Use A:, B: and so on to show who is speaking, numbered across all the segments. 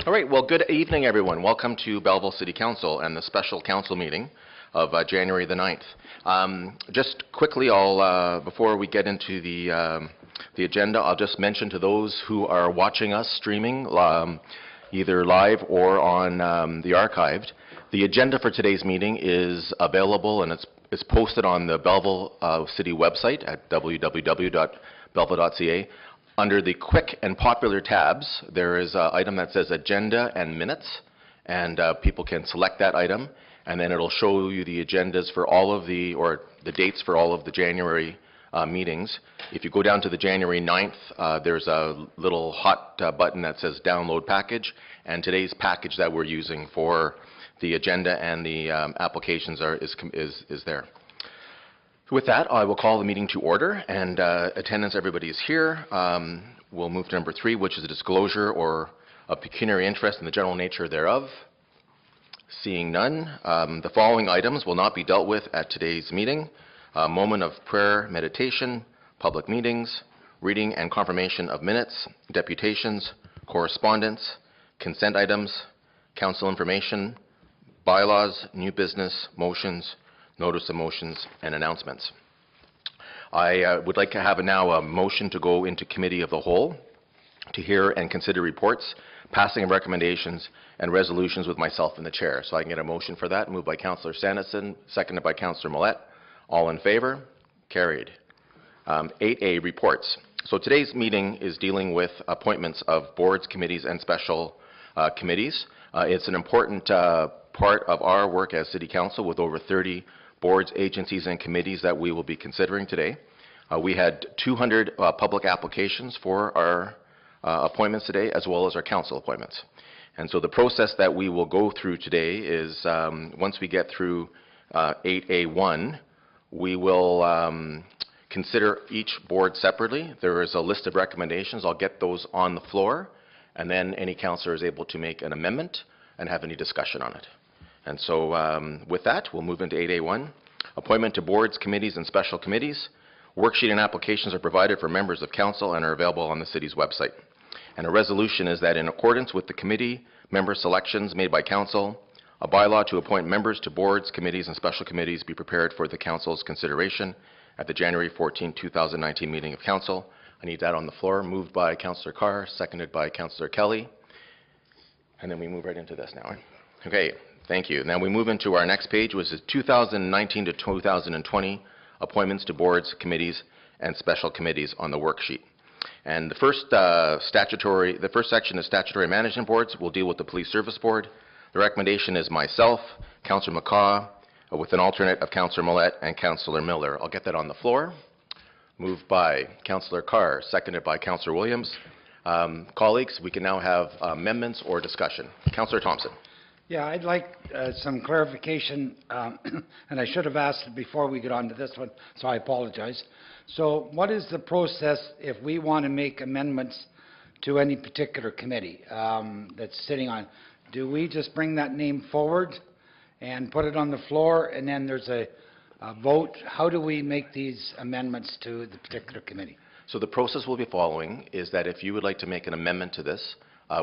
A: All right, well, good evening, everyone. Welcome to Belleville City Council and the special council meeting of January the 9th. Just quickly, before we get into the agenda, I'll just mention to those who are watching us streaming, either live or on the archived, the agenda for today's meeting is available and it's posted on the Belleville City website at www.belleville.ca. Under the quick and popular tabs, there is an item that says Agenda and Minutes, and people can select that item, and then it'll show you the agendas for all of the dates for all of the January meetings. If you go down to the January 9th, there's a little hot button that says Download Package, and today's package that we're using for the agenda and the applications is there. With that, I will call the meeting to order, and attendance, everybody is here. We'll move to number 3, which is a disclosure or a pecuniary interest in the general nature thereof. Seeing none, the following items will not be dealt with at today's meeting: a moment of prayer, meditation, public meetings, reading and confirmation of minutes, deputations, correspondence, consent items, council information, bylaws, new business, motions, notice of motions, and announcements. I would like to have now a motion to go into committee of the whole to hear and consider reports, passing of recommendations, and resolutions with myself in the chair. So I can get a motion for that. Moved by Councillor Sanderson, seconded by Councillor Millette. All in favor? Carried. 8A, reports. So today's meeting is dealing with appointments of boards, committees, and special committees. It's an important part of our work as City Council, with over 30 boards, agencies, and committees that we will be considering today. We had 200 public applications for our appointments today, as well as our council appointments. And so the process that we will go through today is, once we get through 8A1, we will consider each board separately. There is a list of recommendations. I'll get those on the floor, and then any councillor is able to make an amendment and have any discussion on it. And so with that, we'll move into 8A1, appointment to boards, committees, and special committees. Worksheet and applications are provided for members of council and are available on the city's website. And a resolution is that in accordance with the committee member selections made by council, a bylaw to appoint members to boards, committees, and special committees be prepared for the council's consideration at the January 14, 2019 meeting of council. I need that on the floor. Moved by Councillor Carr, seconded by Councillor Kelly. And then we move right into this now. Okay. Thank you. Now we move into our next page, which is 2019 to 2020 appointments to boards, committees, and special committees on the worksheet. And the first section is statutory management boards. We'll deal with the Police Service Board. The recommendation is myself, Councillor McCaw, with an alternate of Councillor Millette and Councillor Miller. I'll get that on the floor. Moved by Councillor Carr, seconded by Councillor Williams. Colleagues, we can now have amendments or discussion. Councillor Thompson.
B: Yeah, I'd like some clarification, and I should have asked it before we get on to this one, so I apologize. So what is the process if we want to make amendments to any particular committee that's sitting on? Do we just bring that name forward and put it on the floor, and then there's a vote? How do we make these amendments to the particular committee?
A: So the process we'll be following is that if you would like to make an amendment to this,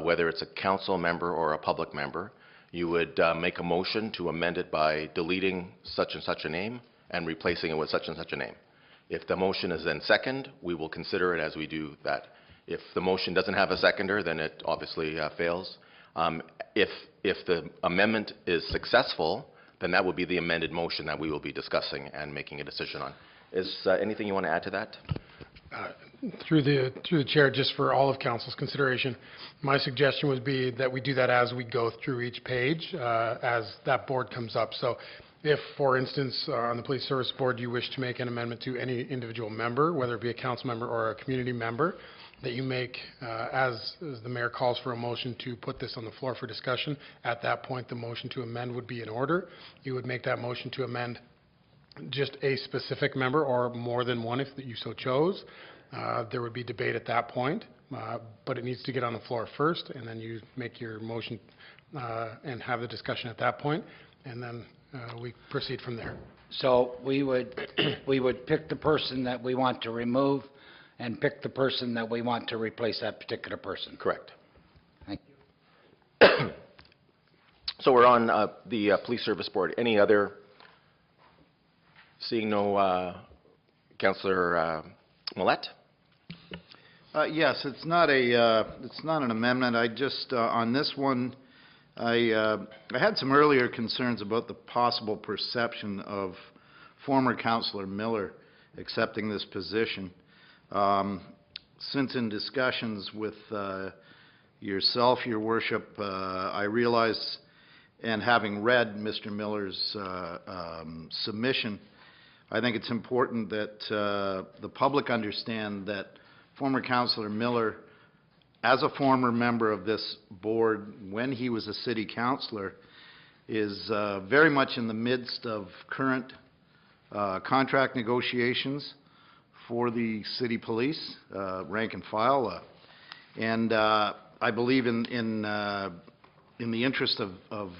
A: whether it's a council member or a public member, you would make a motion to amend it by deleting such and such a name and replacing it with such and such a name. If the motion is then second, we will consider it as we do that. If the motion doesn't have a seconder, then it obviously fails. If the amendment is successful, then that will be the amended motion that we will be discussing and making a decision on. Is anything you want to add to that?
C: Through the chair, just for all of council's consideration, my suggestion would be that we do that as we go through each page, as that board comes up. So if, for instance, on the Police Service Board, you wish to make an amendment to any individual member, whether it be a council member or a community member, that you make, as the mayor calls for a motion to put this on the floor for discussion, at that point the motion to amend would be in order. You would make that motion to amend just a specific member or more than one if you so chose. There would be debate at that point, but it needs to get on the floor first, and then you make your motion and have the discussion at that point, and then we proceed from there.
B: So we would pick the person that we want to remove and pick the person that we want to replace that particular person.
A: Correct.
B: Thank you.
A: So we're on the Police Service Board. Any other? Seeing no, Councillor Millette?
D: Yes, it's not an amendment. I just, on this one, I had some earlier concerns about the possible perception of former Councillor Miller accepting this position. Since in discussions with yourself, Your Worship, I realize, and having read Mr. Miller's submission, I think it's important that the public understand that former Councillor Miller, as a former member of this board when he was a city councillor, is very much in the midst of current contract negotiations for the city police, rank and file. And I believe in the interest of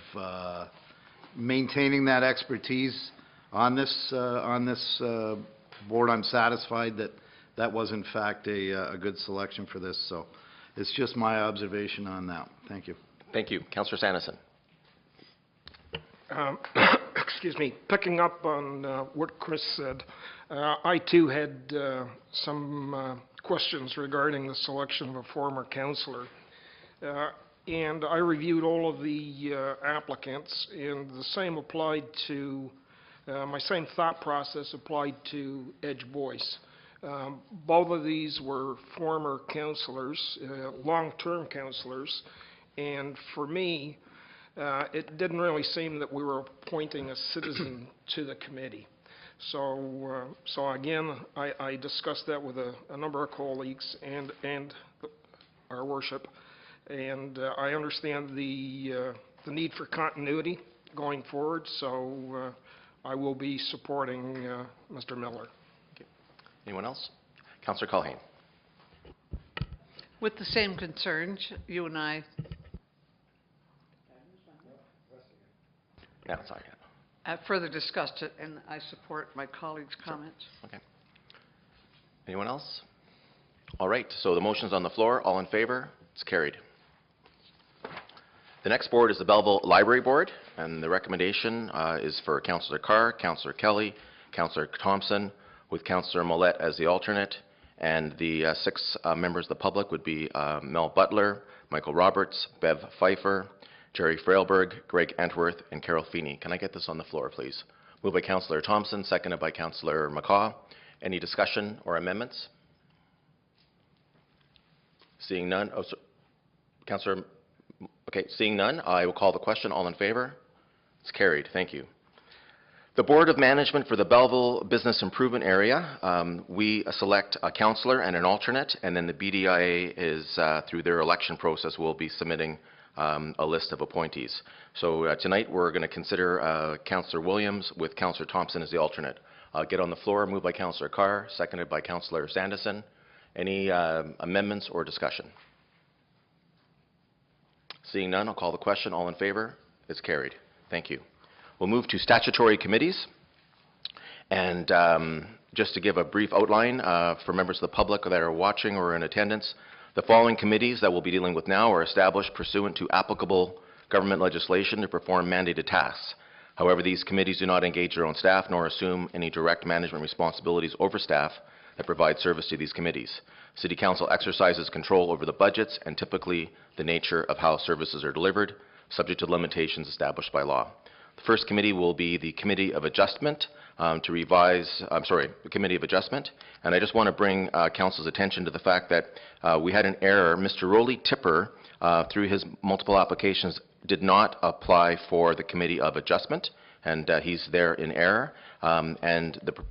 D: maintaining that expertise on this board, I'm satisfied that that was in fact a good selection for this. So it's just my observation on that. Thank you.
A: Thank you. Councillor Sandison.
E: Excuse me, picking up on what Chris said, I too had some questions regarding the selection of a former councillor. And I reviewed all of the applicants, and the same applied to, my same thought process applied to Edge Boyce. Both of these were former councillors, long-term councillors, and for me, it didn't really seem that we were appointing a citizen to the committee. So again, I discussed that with a number of colleagues and our worship, and I understand the need for continuity going forward, so I will be supporting Mr. Miller.
A: Okay. Anyone else? Councillor Culhane.
F: With the same concerns, you and I
A: No, it's not yet.
F: have further discussed it, and I support my colleagues' comments.
A: Okay. Anyone else? All right, so the motion's on the floor. All in favor? It's carried. The next board is the Belleville Library Board, and the recommendation is for Councillor Carr, Councillor Kelly, Councillor Thompson, with Councillor Millette as the alternate, and the 6 members of the public would be Mel Butler, Michael Roberts, Bev Pfeiffer, Jerry Frailberg, Greg Entworth, and Carol Feeney. Can I get this on the floor, please? Moved by Councillor Thompson, seconded by Councillor McCaw. Any discussion or amendments? Seeing none. Oh, so, Councillor. Okay, seeing none, I will call the question. All in favor? It's carried. Thank you. The Board of Management for the Belleville Business Improvement Area, we select a councillor and an alternate, and then the BDIA is, through their election process, will be submitting a list of appointees. So tonight we're going to consider Councillor Williams with Councillor Thompson as the alternate. Get on the floor, moved by Councillor Carr, seconded by Councillor Sandison. Any amendments or discussion? Seeing none, I'll call the question. All in favor? It's carried. Thank you. We'll move to statutory committees. And just to give a brief outline for members of the public that are watching or in attendance, the following committees that we'll be dealing with now are established pursuant to applicable government legislation to perform mandated tasks. However, these committees do not engage their own staff nor assume any direct management responsibilities over staff that provide service to these committees. City Council exercises control over the budgets and typically the nature of how services are delivered, subject to limitations established by law. The first committee will be the Committee of Adjustment the Committee of Adjustment. And I just want to bring Council's attention to the fact that we had an error. Mr. Rolly Tipper, through his multiple applications, did not apply for the Committee of Adjustment, and he's there in error.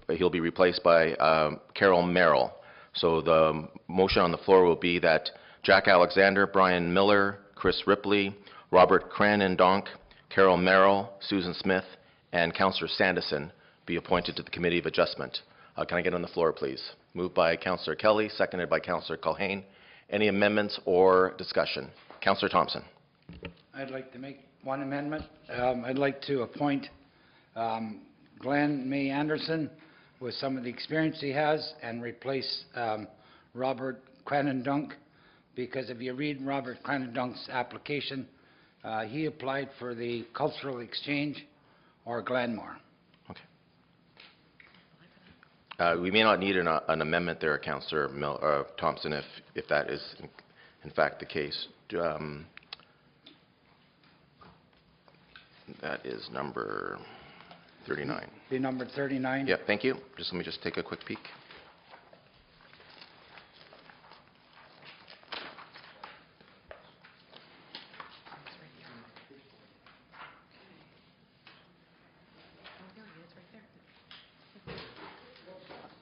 A: He'll be replaced by Carol Merrill. So the motion on the floor will be that Jack Alexander, Brian Miller, Chris Ripley, Robert Cranendonk, Carol Merrill, Susan Smith, and Councillor Sandison be appointed to the Committee of Adjustment. Can I get on the floor, please? Moved by Councillor Kelly, seconded by Councillor Culhane. Any amendments or discussion? Councillor Thompson.
B: I'd like to make one amendment. I'd like to appoint Glenn May Anderson with some of the experience he has and replace Robert Cranendonk, because if you read Robert Cranendonk's application, He applied for the Cultural Exchange or Glenmore.
A: We may not need an amendment there, Councillor Thompson, if that is in fact the case. That is number 39.
B: The number 39?
A: Yeah, thank you. Let me take a quick peek.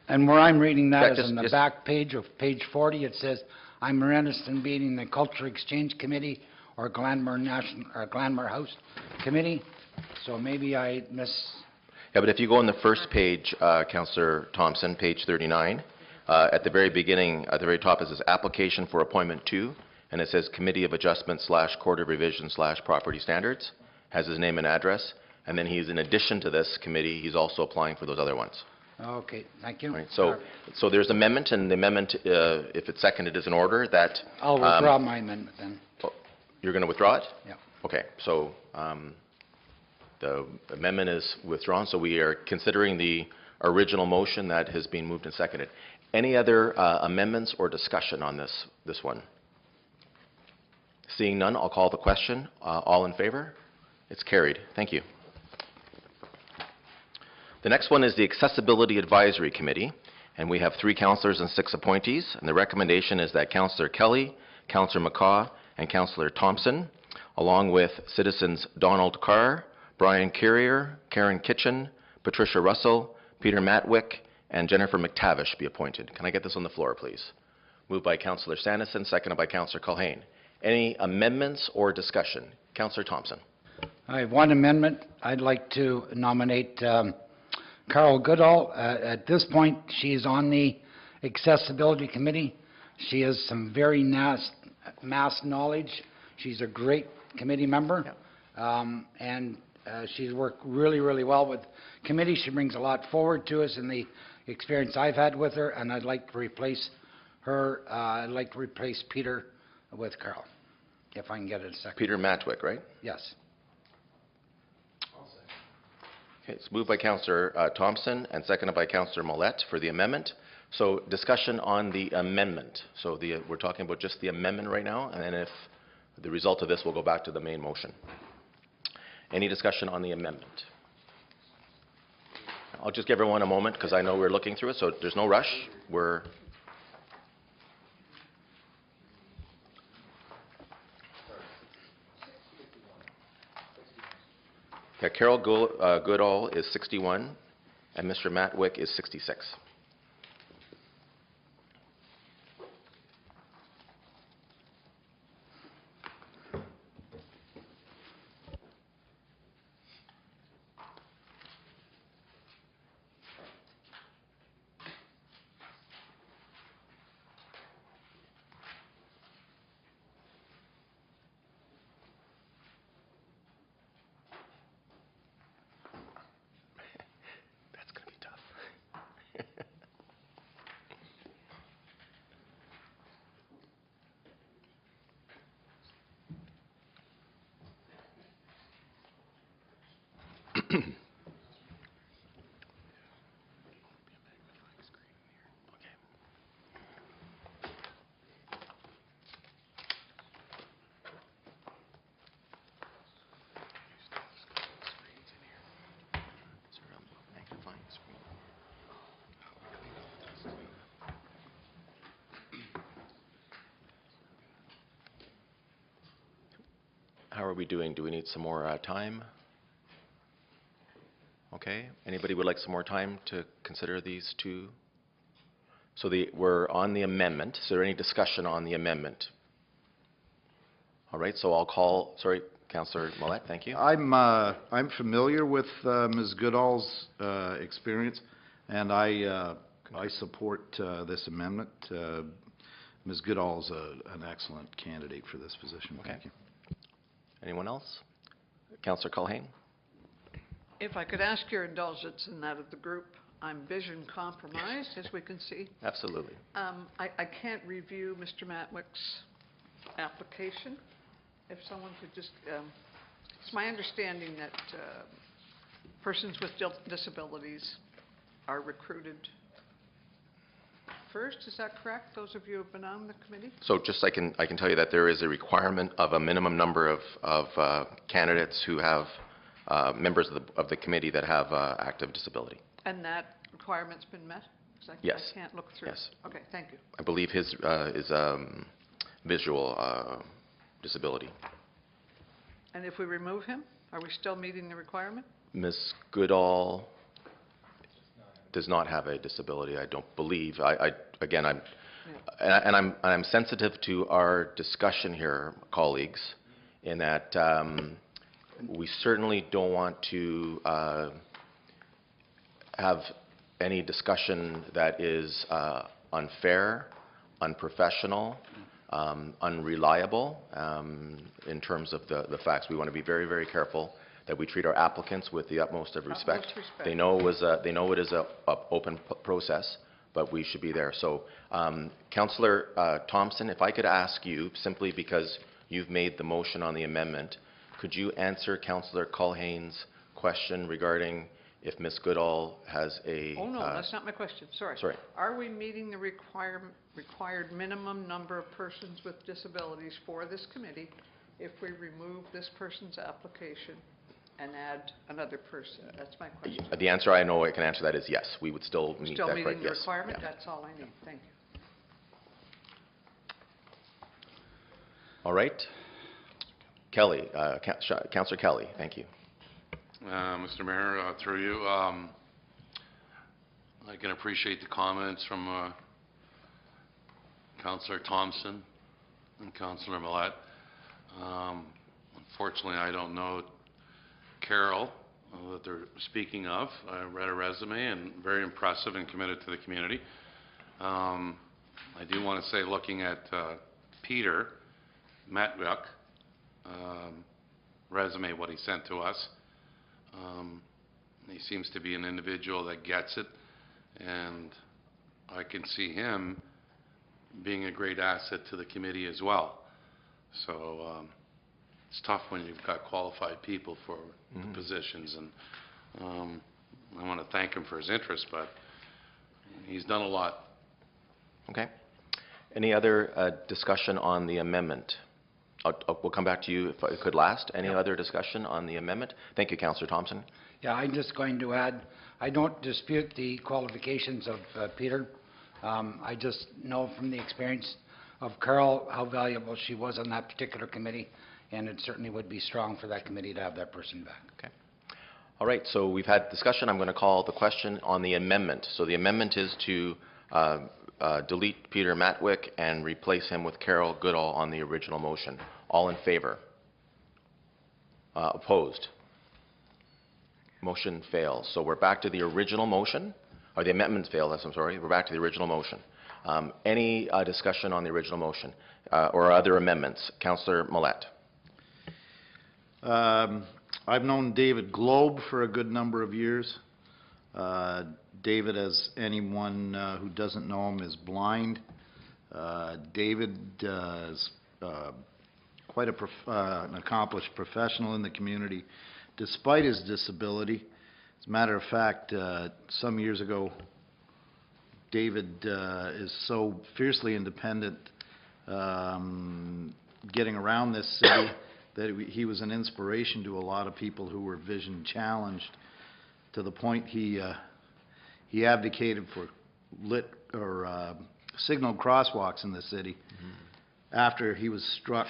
B: And where I'm reading that
A: Yeah,
B: is on the back page of page 40, it says, I'm interested in being the Cultural Exchange Committee or Glenmore House Committee. So maybe I
A: Yeah, but if you go on the first page, Councillor Thompson, page 39, at the very beginning, at the very top, it says application for appointment 2, and it says Committee of Adjustment / Court of Revision / Property Standards, has his name and address, and then he's, in addition to this committee, he's also applying for those other ones.
B: Okay, thank you.
A: Right, so there's amendment, and the amendment, if it's seconded, is in order that...
B: I'll withdraw my amendment then.
A: You're going to withdraw it?
B: Yeah.
A: Okay, so the amendment is withdrawn, so we are considering the original motion that has been moved and seconded. Any other amendments or discussion on this one? Seeing none, I'll call the question. All in favor? It's carried. Thank you. The next one is the Accessibility Advisory Committee, and we have 3 councillors and 6 appointees, and the recommendation is that Councillor Kelly, Councillor McCaw, and Councillor Thompson, along with citizens Donald Carr, Brian Carrier, Karen Kitchen, Patricia Russell, Peter Matwick, and Jennifer McTavish be appointed. Can I get this on the floor, please? Moved by Councillor Sandison, seconded by Councillor Culhane. Any amendments or discussion? Councillor Thompson.
B: I have one amendment. I'd like to nominate Carol Goodall. At this point, she is on the Accessibility Committee. She has some very mass knowledge. She's a great committee member. And she's worked really, really well with committee. She brings a lot forward to us in the experience I've had with her, and I'd like to replace her. I'd like to replace Peter with Carol, if I can get it a second.
A: Peter Matwick, right?
B: Yes.
A: Okay, it's moved by Councillor Thompson and seconded by Councillor Millette for the amendment. So discussion on the amendment. So we're talking about just the amendment right now, and then if the result of this, we'll go back to the main motion. Any discussion on the amendment? I'll just give everyone a moment because I know we're looking through it, so there's no rush. Okay, Carol Goodall is 61, and Mr. Matwick is 66. That's going to be tough. How are we doing? Do we need some more time? Okay. Anybody would like some more time to consider these two? So we're on the amendment. Is there any discussion on the amendment? All right. So I'll call. Sorry, Councillor Millette. Thank you.
D: I'm familiar with Ms. Goodall's experience, and I support this amendment. Ms. Goodall is an excellent candidate for this position.
A: Okay.
D: Thank you.
A: Anyone else? Councillor Culhane.
F: If I could ask your indulgence in that of the group, I'm vision compromised, as we can see.
A: Absolutely.
F: I can't review Mr. Matwick's application. if someone could just, it's my understanding that persons with disabilities are recruited first, is that correct? Those of you who have been on the committee?
A: So just I can tell you that there is a requirement of a minimum number of candidates who have members of the committee that have active disability.
F: And that requirement's been met? 'Cause
A: Yes.
F: I can't look through.
A: Yes.
F: Okay, thank you.
A: I believe his is visual disability.
F: And if we remove him, are we still meeting the requirement?
A: Ms. Goodall does not have a disability, I don't believe. Again, I'm sensitive to our discussion here, colleagues, in that we certainly don't want to have any discussion that is unfair, unprofessional, unreliable in terms of the facts. We want to be very, very careful that we treat our applicants with the utmost of respect.
F: Utmost respect.
A: They know it is a open process, but we should be there. So, Councillor Thompson, if I could ask you, simply because you've made the motion on the amendment, could you answer Councillor Culhane's question regarding if Ms. Goodall has a...
F: Oh, no, that's not my question, sorry.
A: Sorry.
F: Are we meeting the required minimum number of persons with disabilities for this committee if we remove this person's application and add another person? That's my question.
A: The answer I know I can answer that is yes. We would still meet
F: Still
A: that
F: meeting the
A: yes.
F: requirement?
A: Yeah.
F: That's all I need, thank you.
A: All right. Kelly, Councillor Kelly, thank you.
G: Mr. Mayor, through you, I can appreciate the comments from Councillor Thompson and Councillor Millette. Unfortunately, I don't know Carol that they're speaking of. I read her resume and very impressive and committed to the community. I do want to say, looking at Peter Matwick resume, what he sent to us, he seems to be an individual that gets it, and I can see him being a great asset to the committee as well. So it's tough when you've got qualified people for the positions, and I want to thank him for his interest, but he's done a lot.
A: Okay. Any other discussion on the amendment? We'll come back to you if I could last. Any other discussion on the amendment? Thank you, Councillor Thompson.
B: Yeah, I'm just going to add, I don't dispute the qualifications of Peter. I just know from the experience of Carol how valuable she was on that particular committee, and it certainly would be strong for that committee to have that person back.
A: Okay. All right, so we've had discussion. I'm going to call the question on the amendment. So the amendment is to delete Peter Matwick and replace him with Carol Goodall on the original motion. All in favor? Opposed? Motion fails. So we're back to the original motion, or the amendment failed, I'm sorry. We're back to the original motion. Any discussion on the original motion or other amendments? Councillor Millette.
D: I've known David Globe for a good number of years. David, as anyone who doesn't know him, is blind. David is quite an accomplished professional in the community, despite his disability. As a matter of fact, some years ago, David is so fiercely independent getting around this city that he was an inspiration to a lot of people who were vision challenged, to the point he advocated for lit or signaled crosswalks in the city after he was struck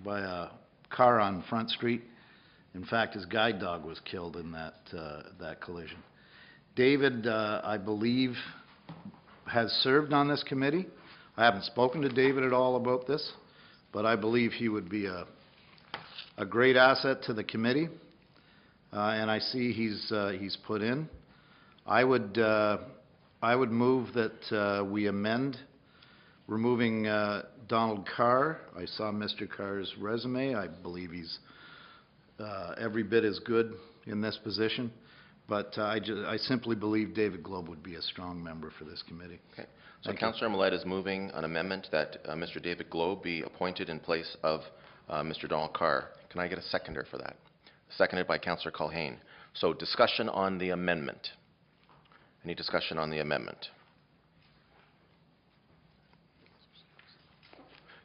D: by a car on Front Street. In fact, his guide dog was killed in that collision. David, I believe, has served on this committee. I haven't spoken to David at all about this, but I believe he would be a great asset to the committee, and I see he's put in. I would move that we amend, removing Donald Carr. I saw Mr. Carr's resume. I believe he's every bit as good in this position, but I simply believe David Globe would be a strong member for this committee.
A: Okay. So
D: Thank you.
A: Councillor Millette is moving an amendment that Mr. David Globe be appointed in place of Mr. Donald Carr. Can I get a seconder for that? Seconded by Councillor Culhane. So discussion on the amendment. Any discussion on the amendment?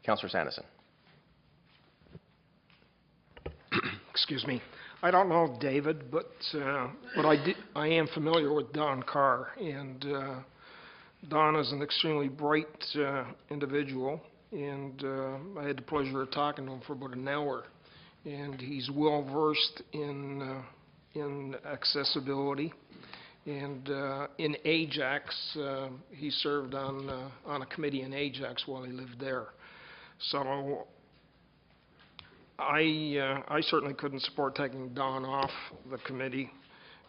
A: Councillor Sanderson.
E: Excuse me. I don't know David, but I am familiar with Don Carr, and Don is an extremely bright individual, and I had the pleasure of talking to him for about an hour, and he's well versed in accessibility, and in Ajax, he served on a committee in Ajax while he lived there. So I certainly couldn't support taking Don off the committee,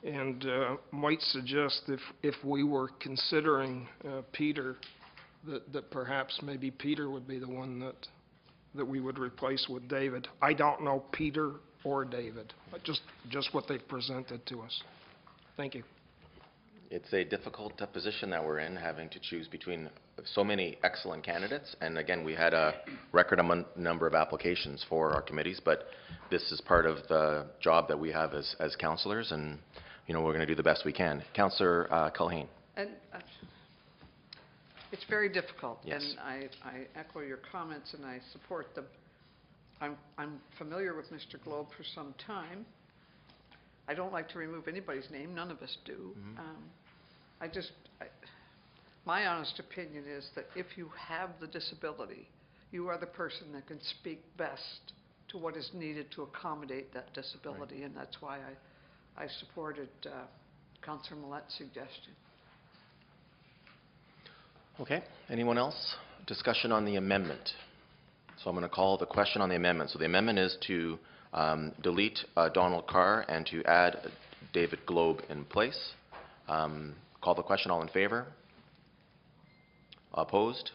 E: and might suggest if we were considering Peter, that perhaps maybe Peter would be the one that we would replace with David. I don't know Peter or David, but just what they've presented to us. Thank you.
A: It's a difficult position that we're in, having to choose between so many excellent candidates. And again, we had a record number of applications for our committees, but this is part of the job that we have as councillors, and we're going to do the best we can. Councillor Culhane.
F: And it's very difficult.
A: Yes.
F: And I echo your comments, and I support them. I'm familiar with Mr. Globe for some time. I don't like to remove anybody's name. None of us do. My honest opinion is that if you have the disability, you are the person that can speak best to what is needed to accommodate that disability, right. And that's why I supported Councillor Millette's suggestion.
A: Okay. Anyone else? Discussion on the amendment. So I'm going to call the question on the amendment. So the amendment is to delete Donald Carr and to add David Globe in place. Call the question. All in favor? Opposed?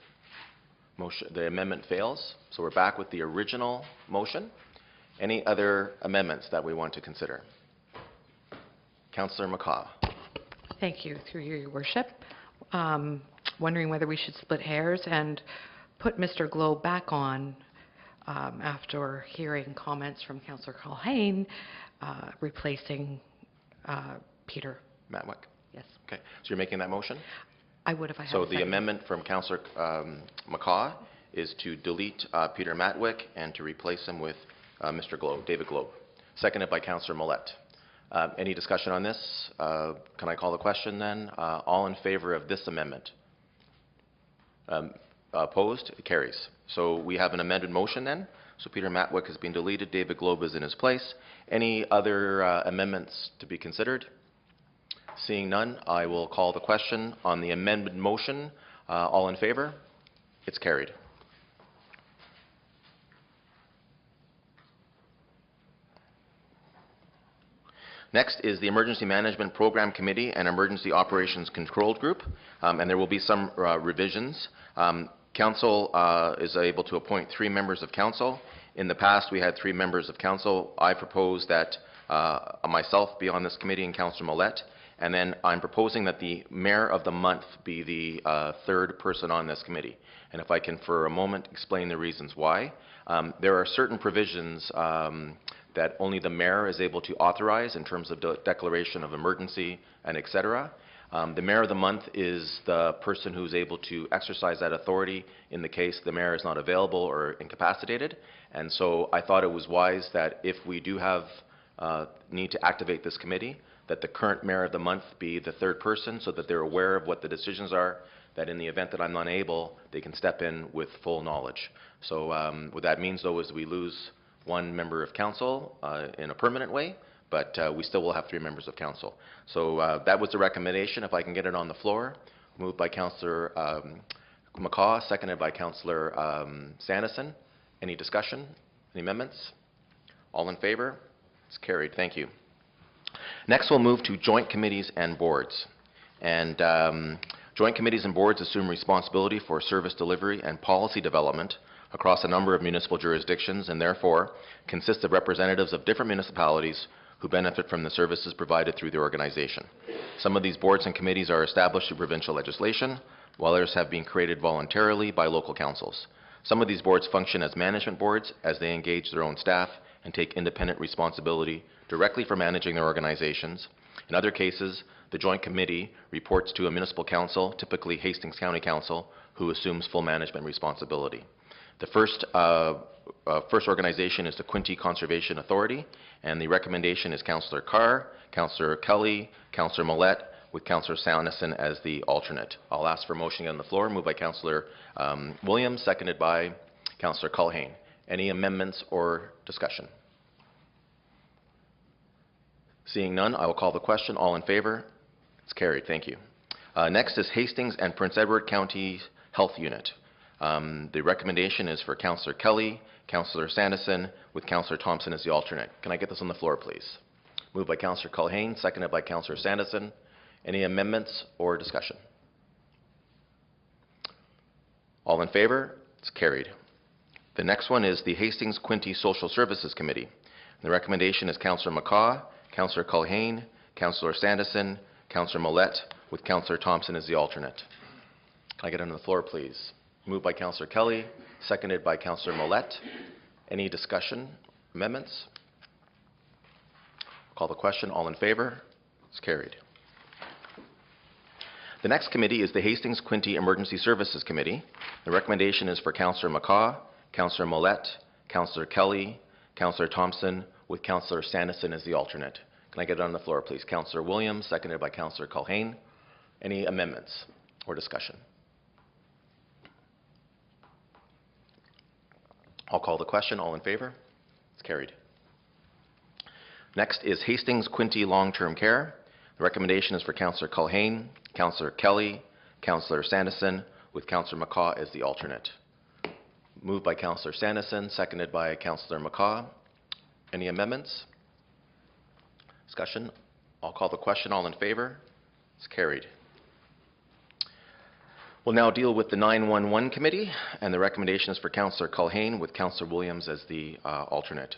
A: Motion. The amendment fails. So we're back with the original motion. Any other amendments that we want to consider? Councillor McCaw.
H: Thank you, through you, Your Worship. Wondering whether we should split hairs and put Mr. Globe back on after hearing comments from Councillor Culhane, replacing Peter
A: Matwick.
H: Yes.
A: Okay. So you're making that motion?
H: I would if I had
A: So
H: a
A: the
H: second.
A: amendment from Councillor McCaw is to delete Peter Matwick and to replace him with Mr. Globe, David Globe. Seconded by Councillor Millette. Any discussion on this? Can I call the question then? All in favor of this amendment? Opposed? It carries. So we have an amended motion then. So Peter Matwick has been deleted. David Globe is in his place. Any other amendments to be considered? Seeing none, I will call the question on the amended motion. All in favor? It's carried. Next is the Emergency Management Program Committee and Emergency Operations Control Group, and there will be some revisions. Council is able to appoint 3 members of council. In the past, we had 3 members of council. I propose that myself be on this committee and Councillor Millette, and then I'm proposing that the Mayor of the Month be the 3rd person on this committee. And if I can for a moment explain the reasons why. There are certain provisions that only the Mayor is able to authorize in terms of declaration of emergency and et cetera. The Mayor of the Month is the person who's able to exercise that authority in the case the Mayor is not available or incapacitated. And so I thought it was wise that if we do have need to activate this committee, that the current Mayor of the Month be the 3rd person so that they're aware of what the decisions are, that in the event that I'm unable, they can step in with full knowledge. So what that means, though, is we lose 1 member of council in a permanent way, but we still will have 3 members of council. So that was the recommendation. If I can get it on the floor, moved by Councillor McCaw, seconded by Councillor Sanderson. Any discussion? Any amendments? All in favor? It's carried. Thank you. Next, we'll move to joint committees and boards. And joint committees and boards assume responsibility for service delivery and policy development across a number of municipal jurisdictions, and therefore consist of representatives of different municipalities who benefit from the services provided through the organization. Some of these boards and committees are established through provincial legislation, while others have been created voluntarily by local councils. Some of these boards function as management boards as they engage their own staff and take independent responsibility directly for managing their organizations. In other cases, the Joint Committee reports to a municipal council, typically Hastings County Council, who assumes full management responsibility. The first organization is the Quinte Conservation Authority, and the recommendation is Councillor Carr, Councillor Kelly, Councillor Millette, with Councillor Sanderson as the alternate. I'll ask for a motion on the floor, moved by Councillor Williams, seconded by Councillor Culhane. Any amendments or discussion? Seeing none, I will call the question. All in favor? It's carried. Thank you. Next is Hastings and Prince Edward County Health Unit. The recommendation is for Councillor Kelly, Councillor Sanderson, with Councillor Thompson as the alternate. Can I get this on the floor, please? Moved by Councillor Culhane, seconded by Councillor Sanderson. Any amendments or discussion? All in favor? It's carried. The next one is the Hastings Quinte Social Services Committee. The recommendation is Councillor McCaw, Councillor Culhane, Councillor Sanderson, Councillor Millette, with Councillor Thompson as the alternate. Can I get it on the floor, please? Moved by Councillor Kelly, seconded by Councillor Millette. Any discussion? Amendments? Call the question. All in favor? It's carried. The next committee is the Hastings Quinte Emergency Services Committee. The recommendation is for Councillor McCaw, Councillor Millette, Councillor Kelly, Councillor Thompson, with Councillor Sanderson as the alternate. Can I get it on the floor, please? Councillor Williams, seconded by Councillor Culhane. Any amendments or discussion? I'll call the question. All in favor? It's carried. Next is Hastings Quinte Long-Term Care. The recommendation is for Councillor Culhane, Councillor Kelly, Councillor Sanderson, with Councillor McCaw as the alternate. Moved by Councillor Sanderson, seconded by Councillor McCaw. Any amendments? Discussion? I'll call the question. All in favor? It's carried. We'll now deal with the 911 Committee, and the recommendation is for Councillor Culhane, with Councillor Williams as the alternate.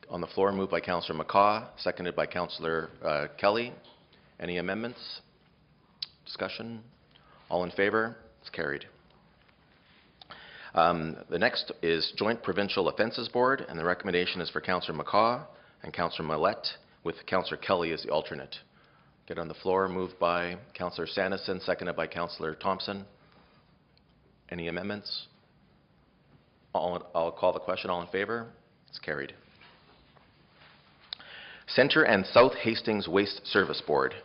A: On the floor, moved by Councillor McCaw, seconded by Councillor Kelly. Any amendments? Discussion? All in favor? It's carried. The next is Joint Provincial Offences Board, and the recommendation is for Councillor McCaw and Councillor Millette, with Councillor Kelly as the alternate. Get on the floor, moved by Councillor Sanderson, seconded by Councillor Thompson. Any amendments? I'll call the question. All in favor? It's carried. Centre and South Hastings Waste Service Board.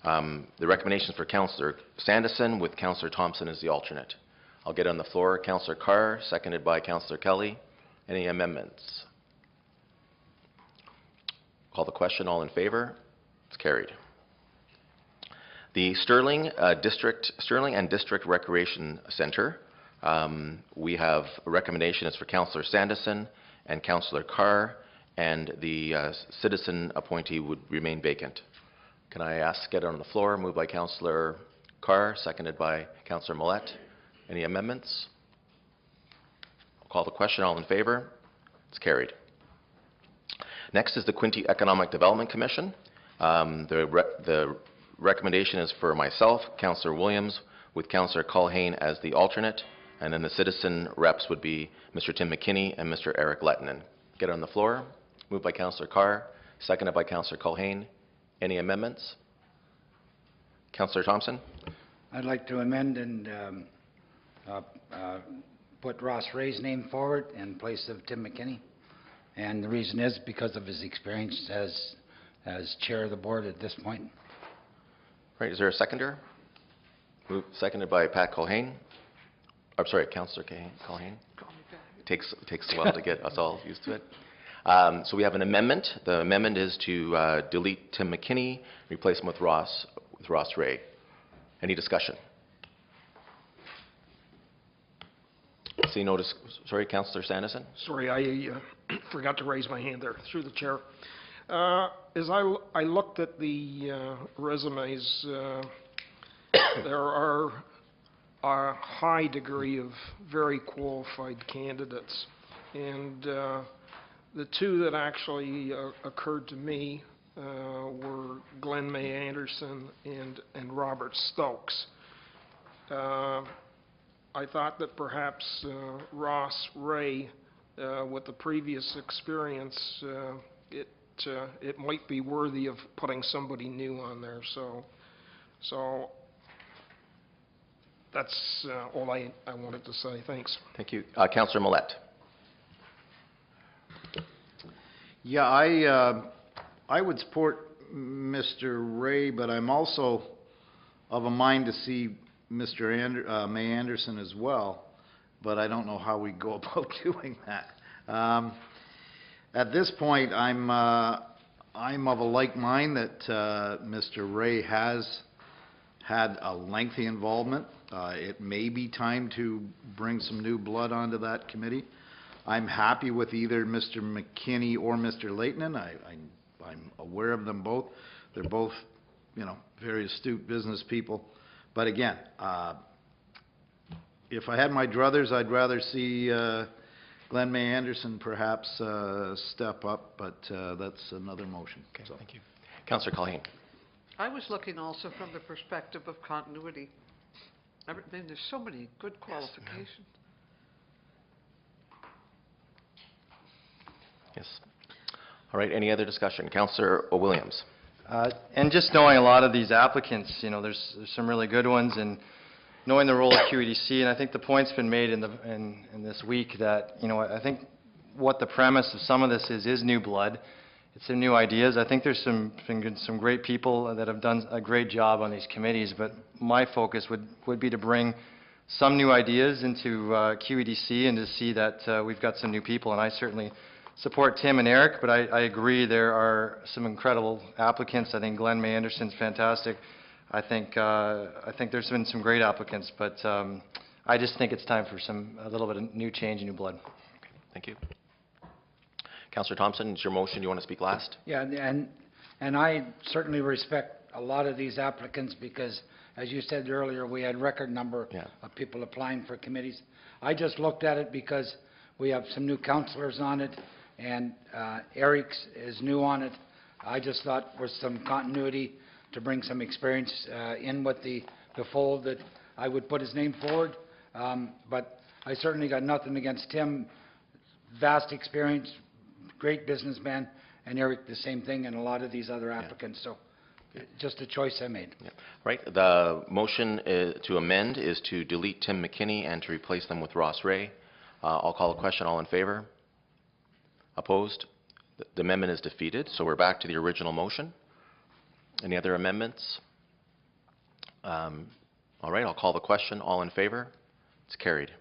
A: The recommendation is for Councillor Sanderson, with Councillor Thompson as the alternate. I'll get on the floor. Councillor Carr, seconded by Councillor Kelly. Any amendments? Call the question. All in favor? It's carried. The Sterling and District Recreation Centre. We have a recommendation is for Councillor Sanderson and Councillor Carr, and the citizen appointee would remain vacant. Can I ask, get it on the floor? Moved by Councillor Carr, seconded by Councillor Millette. Any amendments? I'll call the question. All in favor? It's carried. Next is the Quinte Economic Development Commission. The recommendation is for myself, Councillor Williams, with Councillor Culhane as the alternate, and then the citizen reps would be Mr. Tim McKinney and Mr. Eric Lettinen. Get it on the floor. Moved by Councillor Carr, seconded by Councillor Culhane. Any amendments? Councillor Thompson?
B: I'd like to amend and put Ross Ray's name forward in place of Tim McKinney. And the reason is because of his experience as chair of the board at this point.
A: Right, is there a seconder? Seconded by Pat Culhane. I'm sorry, Councillor Culhane. It takes a while to get us all used to it. So we have an amendment. The amendment is to delete Tim McKinney, replace him with Ross Ray. Any discussion? See no sorry, Councillor Sanderson.
E: Sorry, I forgot to raise my hand there through the chair. As I looked at the resumes, there are a high degree of very qualified candidates, and The two that actually occurred to me were Glenn May Anderson and Robert Stokes. I thought that perhaps Ross Ray, with the previous experience, it might be worthy of putting somebody new on there. So that's all I wanted to say. Thanks.
A: Thank you. Councillor Millette.
D: Yeah, I would support Mr. Ray, but I'm also of a mind to see Mr. May Anderson as well, but I don't know how we go about doing that. At this point, I'm of a like mind that Mr. Ray has had a lengthy involvement. It may be time to bring some new blood onto that committee. I'm happy with either Mr. McKinney or Mr. Leighton. I'm aware of them both. They're both, very astute business people. But again, if I had my druthers, I'd rather see Glenn May Anderson perhaps step up, but that's another motion.
A: Okay, so. Thank you. Councillor Culhane.
F: I was looking also from the perspective of continuity. There's so many good qualifications.
A: Yes. All right, any other discussion? Councillor Williams.
I: And just knowing a lot of these applicants, there's some really good ones, and knowing the role of QEDC, and I think the point's been made in this week that, I think what the premise of some of this is new blood. It's some new ideas. I think there's some great people that have done a great job on these committees, but my focus would be to bring some new ideas into QEDC and to see that we've got some new people, and I certainly support Tim and Eric, but I agree there are some incredible applicants. I think Glenn May Anderson's fantastic. I think there's been some great applicants, but I just think it's time for a little bit of new change and new blood.
A: Okay, thank you. Councillor Thompson, it's your motion. You want to speak last?
B: Yeah, and I certainly respect a lot of these applicants because, as you said earlier, we had record number of people applying for committees. I just looked at it because we have some new councillors on it, and Eric is new on it. I just thought with some continuity to bring some experience in with the fold that I would put his name forward. But I certainly got nothing against Tim. Vast experience, great businessman, and Eric the same thing, and a lot of these other applicants. So just a choice I made.
A: Yeah. Right. The motion to amend is to delete Tim McKinney and to replace them with Ross Ray. I'll call a question. All in favor? Opposed? The amendment is defeated. So we're back to the original motion. Any other amendments? All right. I'll call the question. All in favor? It's carried.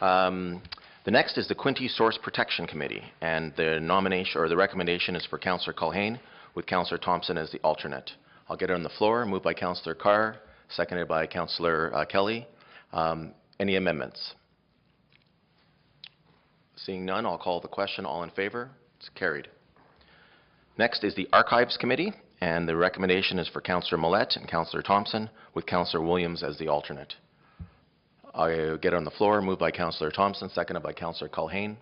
A: The next is the Quinte Source Protection Committee, and the nomination or the recommendation is for Councillor Culhane with Councillor Thompson as the alternate. I'll get it on the floor. Moved by Councillor Carr, seconded by Councillor Kelly. Any amendments? Seeing none, I'll call the question. All in favor? It's carried. Next is the Archives Committee, and the recommendation is for Councillor Millette and Councillor Thompson with Councillor Williams as the alternate. I'll get it on the floor. Moved by Councillor Thompson, seconded by Councillor Culhane.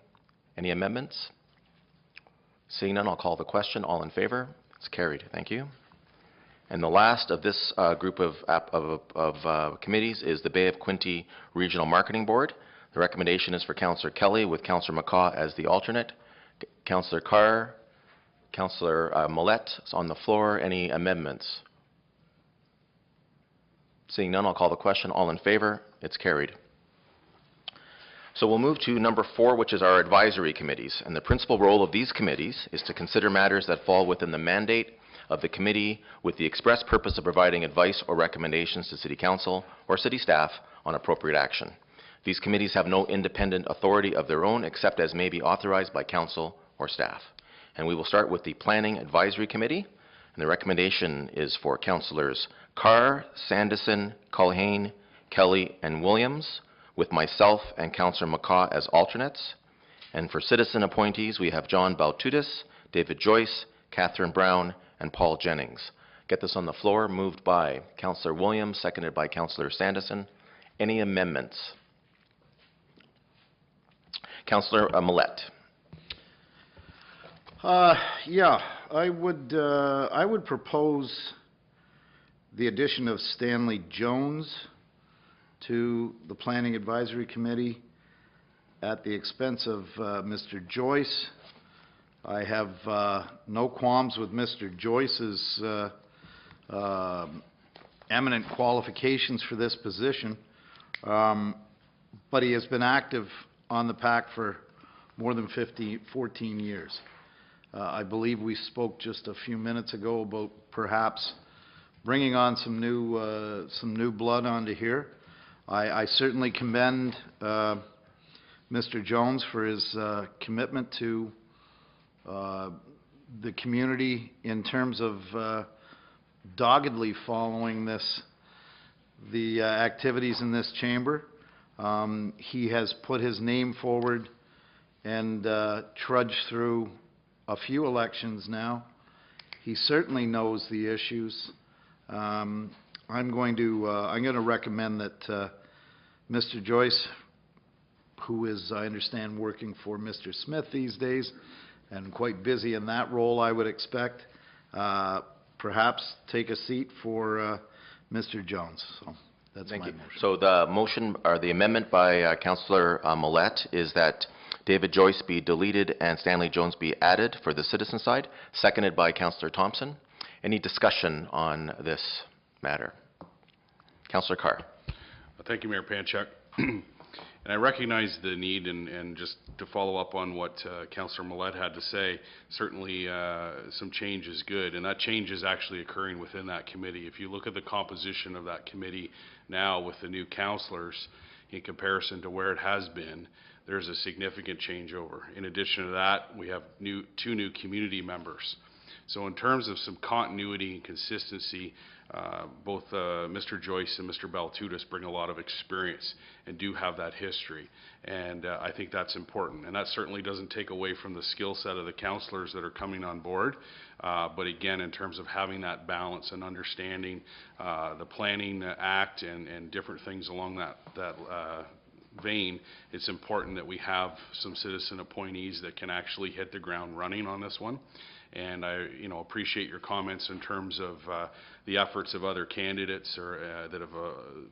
A: Any amendments? Seeing none, I'll call the question. All in favor? It's carried. Thank you. And the last of this group of committees is the Bay of Quinte Regional Marketing Board. The recommendation is for Councillor Kelly with Councillor McCaw as the alternate. Councillor Carr, Councillor Millette is on the floor. Any amendments? Seeing none, I'll call the question. All in favor? It's carried. So we'll move to number 4, which is our advisory committees. And the principal role of these committees is to consider matters that fall within the mandate of the committee with the express purpose of providing advice or recommendations to City Council or City staff on appropriate action. These committees have no independent authority of their own except as may be authorized by Council or staff. And we will start with the Planning Advisory Committee. And the recommendation is for Councillors Carr, Sandison, Culhane, Kelly, and Williams, with myself and Councillor McCaw as alternates. And for citizen appointees, we have John Baltudis, David Joyce, Catherine Brown, and Paul Jennings. Get this on the floor. Moved by Councillor Williams, seconded by Councillor Sandison. Any amendments? Councillor Millet.
D: Yeah, I would propose the addition of Stanley Jones to the Planning Advisory Committee at the expense of Mr. Joyce. I have no qualms with Mr. Joyce's eminent qualifications for this position, but he has been active on the PAC for more than 14 years. I believe we spoke just a few minutes ago about perhaps bringing on some new blood onto here. I certainly commend Mr. Jones for his commitment to the community in terms of doggedly following the activities in this chamber. He has put his name forward and trudged through a few elections now. He certainly knows the issues. I'm going to recommend that Mr. Joyce, who is, I understand, working for Mr. Smith these days, and quite busy in that role, I would expect, perhaps take a seat for Mr. Jones. So that's
A: Thank
D: my
A: you.
D: motion.
A: So the motion, or the amendment by Councillor Millet is that David Joyce be deleted and Stanley Jones be added for the citizen side, seconded by Councillor Thompson. Any discussion on this matter? Councillor Carr.
J: Thank you, Mayor Panchak. And I recognize the need, and just to follow up on what Councillor Millet had to say, certainly some change is good, and that change is actually occurring within that committee. If you look at the composition of that committee now with the new councillors in comparison to where it has been, there's a significant changeover. In addition to that, we have two new community members. So in terms of some continuity and consistency, both Mr. Joyce and Mr. Baltutis bring a lot of experience and do have that history. And I think that's important. And that certainly doesn't take away from the skill set of the councillors that are coming on board. But again, in terms of having that balance and understanding the Planning Act and different things along that vein, it's important that we have some citizen appointees that can actually hit the ground running on this one. And I, appreciate your comments in terms of the efforts of other candidates or that have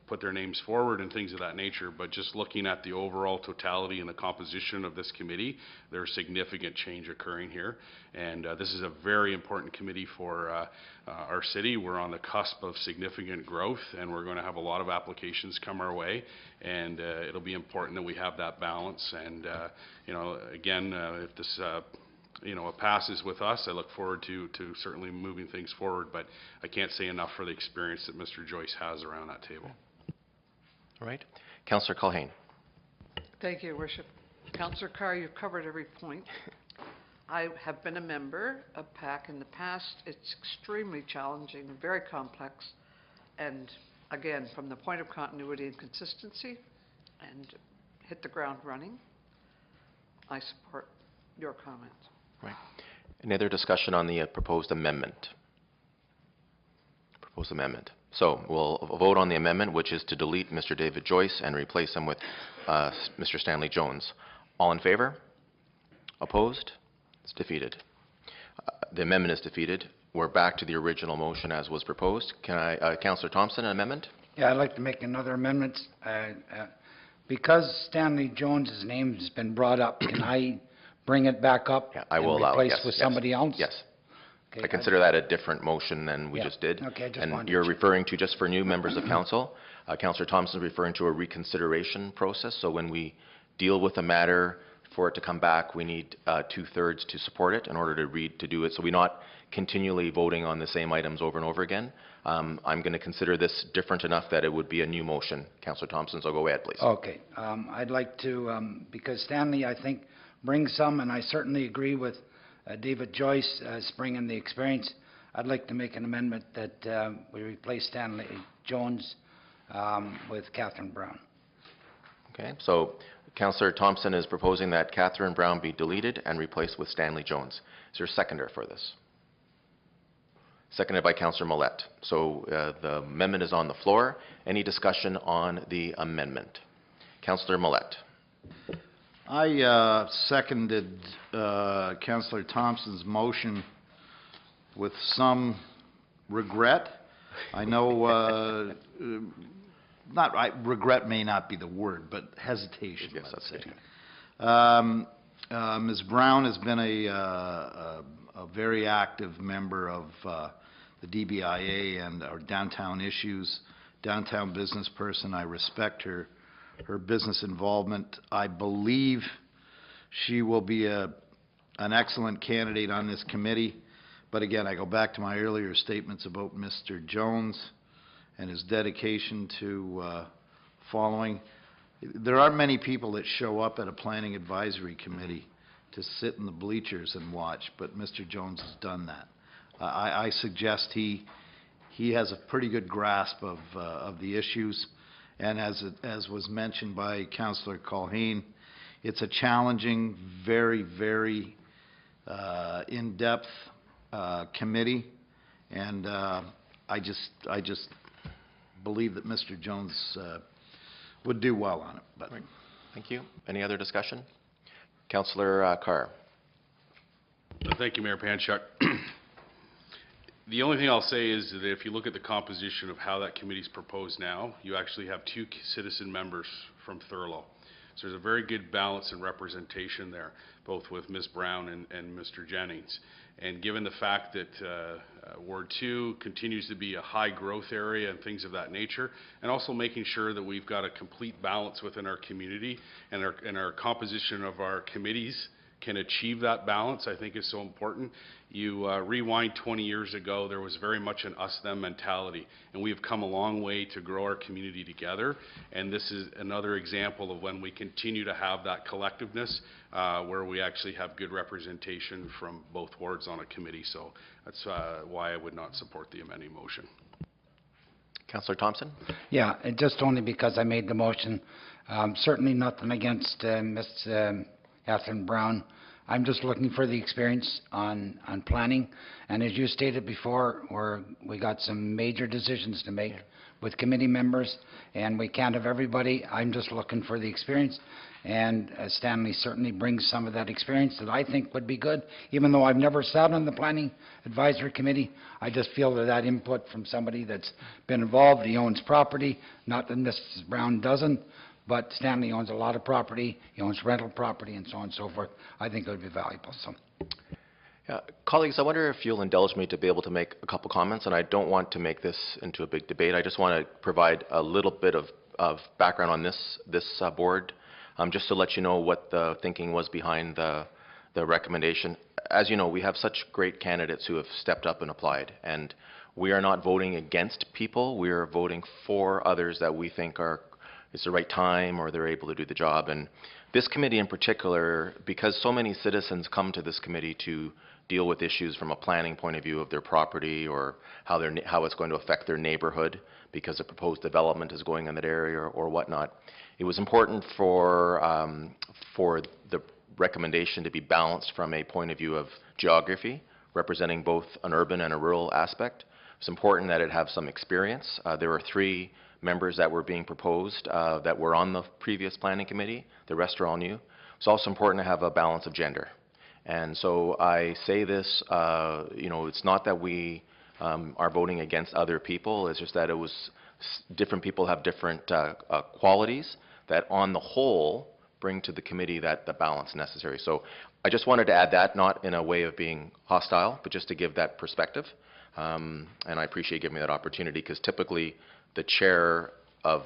J: put their names forward and things of that nature. But just looking at the overall totality and the composition of this committee, there's significant change occurring here. And this is a very important committee for our city. We're on the cusp of significant growth, and we're going to have a lot of applications come our way. And it'll be important that we have that balance. And again, if this it passes with us, I look forward to certainly moving things forward, but I can't say enough for the experience that Mr. Joyce has around that table.
A: All right. Councillor Culhane.
F: Thank you, Your Worship. Councillor Carr, you've covered every point. I have been a member of PAC in the past. It's extremely challenging, very complex, and again, from the point of continuity and consistency, and hit the ground running, I support your comments.
A: Right. Any other discussion on the proposed amendment? So we'll vote on the amendment, which is to delete Mr. David Joyce and replace him with Mr. Stanley Jones. All in favor? Opposed? It's defeated. The amendment is defeated. We're back to the original motion as was proposed. Can I, Councillor Thompson, an amendment?
B: Yeah, I'd like to make another amendment. Because Stanley Jones's name has been brought up, can I bring it back up?
A: Yeah, I will allow it.
B: Replace
A: Yes,
B: with
A: yes,
B: somebody else?
A: Yes.
B: Okay,
A: I consider that a different motion than we just did.
B: Okay, I just
A: and
B: wanted to
A: you're
B: check.
A: referring to, just for new members of council, Councillor Thompson is referring to a reconsideration process. So when we deal with a matter, for it to come back, we need 2/3 to support it in order to do it. So we're not continually voting on the same items over and over again. I'm going to consider this different enough that it would be a new motion. Councillor Thompson, so go ahead, please.
B: Okay. I'd like to, because Stanley, I think, brings some, and I certainly agree with David Joyce bringing the experience. I'd like to make an amendment that we replace Stanley Jones with Catherine Brown.
A: Okay, so Councillor Thompson is proposing that Catherine Brown be deleted and replaced with Stanley Jones. Is there a seconder for this? Seconded by Councillor Millet. So the amendment is on the floor. Any discussion on the amendment? Councillor Millet.
D: I seconded Councillor Thompson's motion with some regret. I know, regret may not be the word, but hesitation,
A: Yes,
D: let's
A: that's
D: say.
A: good.
D: Ms. Brown has been a very active member of the DBIA and our downtown issues, downtown business person. I respect her business involvement. I believe she will be an excellent candidate on this committee. But again, I go back to my earlier statements about Mr. Jones and his dedication to following. There aren't many people that show up at a planning advisory committee to sit in the bleachers and watch, but Mr. Jones has done that. I suggest he has a pretty good grasp of the issues, and as was mentioned by Councillor Culhane, it's a challenging, very, very in-depth committee, and I just believe that Mr. Jones would do well on it. But
A: Thank you. Any other discussion? Councillor Carr.
J: Thank you, Mayor Panchuk. The only thing I'll say is that if you look at the composition of how that committee's proposed now, you actually have 2 citizen members from Thurlow. So there's a very good balance and representation there, both with Ms. Brown and Mr. Jennings. And given the fact that Ward 2 continues to be a high growth area and things of that nature, and also making sure that we've got a complete balance within our community and our composition of our committees can achieve that balance, I think is so important. You rewind 20 years ago, there was very much an us-them mentality, and we have come a long way to grow our community together, and this is another example of when we continue to have that collectiveness where we actually have good representation from both wards on a committee, so that's why I would not support the amending motion.
A: Councillor Thompson?
B: Yeah, and just only because I made the motion. Certainly nothing against Ms. Catherine Brown. I'm just looking for the experience on planning. And as you stated before, we got some major decisions to make with committee members, and we can't have everybody. I'm just looking for the experience. And Stanley certainly brings some of that experience that I think would be good. Even though I've never sat on the Planning Advisory Committee, I just feel that input from somebody that's been involved, he owns property, not that Mrs. Brown doesn't, but Stanley owns a lot of property, he owns rental property and so on and so forth. I think it would be valuable. So,
A: Yeah, colleagues, I wonder if you'll indulge me to be able to make a couple comments, and I don't want to make this into a big debate. I just want to provide a little bit of background on this board, just to let you know what the thinking was behind the recommendation. As you know, we have such great candidates who have stepped up and applied, and we are not voting against people. We are voting for others that we think it's the right time or they're able to do the job. And this committee in particular, because so many citizens come to this committee to deal with issues from a planning point of view of their property or how it's going to affect their neighborhood because a proposed development is going in that area or whatnot, it was important for the recommendation to be balanced from a point of view of geography, representing both an urban and a rural aspect. It's important that it have some experience. There were 3 members that were being proposed that were on the previous planning committee. The rest are all new. It's also important to have a balance of gender. And so I say this, it's not that we are voting against other people. It's just that different people have different qualities that on the whole bring to the committee the balance necessary. So I just wanted to add that, not in a way of being hostile, but just to give that perspective. And I appreciate giving me that opportunity because typically the chair of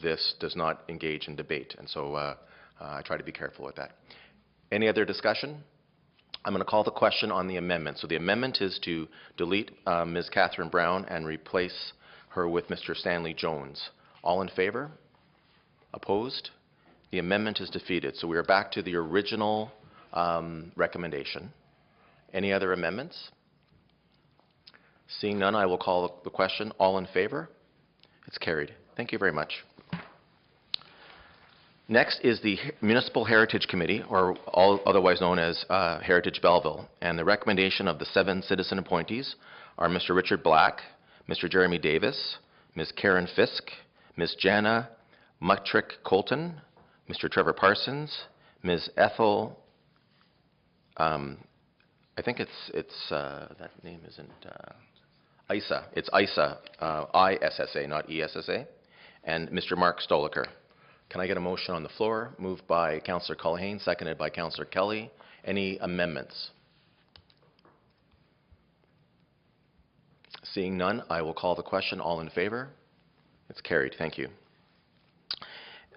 A: this does not engage in debate. And so I try to be careful with that. Any other discussion? I'm going to call the question on the amendment. So the amendment is to delete Ms. Catherine Brown and replace her with Mr. Stanley Jones. All in favor? Opposed? The amendment is defeated. So we are back to the original recommendation. Any other amendments? Seeing none, I will call the question. All in favor? It's carried. Thank you very much. Next is the Municipal Heritage Committee, or otherwise known as Heritage Belleville. And the recommendation of the 7 citizen appointees are Mr. Richard Black, Mr. Jeremy Davis, Ms. Karen Fisk, Ms. Jana Muttrick Colton, Mr. Trevor Parsons, Ms. Ethel, I think it's that name isn't, Isa. It's Isa, I-S-S-A, not E-S-S-A. And Mr. Mark Stoliker. Can I get a motion on the floor? Moved by Councillor Culhane, seconded by Councillor Kelly. Any amendments? Seeing none, I will call the question. All in favor? It's carried. Thank you.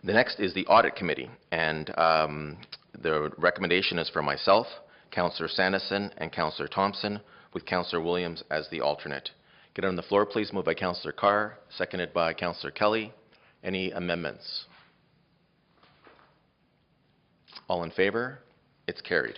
A: The next is the Audit Committee, and the recommendation is for myself, Councillor Sanderson, and Councillor Thompson, with Councillor Williams as the alternate. Get on the floor, please. Moved by Councillor Carr, seconded by Councillor Kelly. Any amendments? All in favor? It's carried.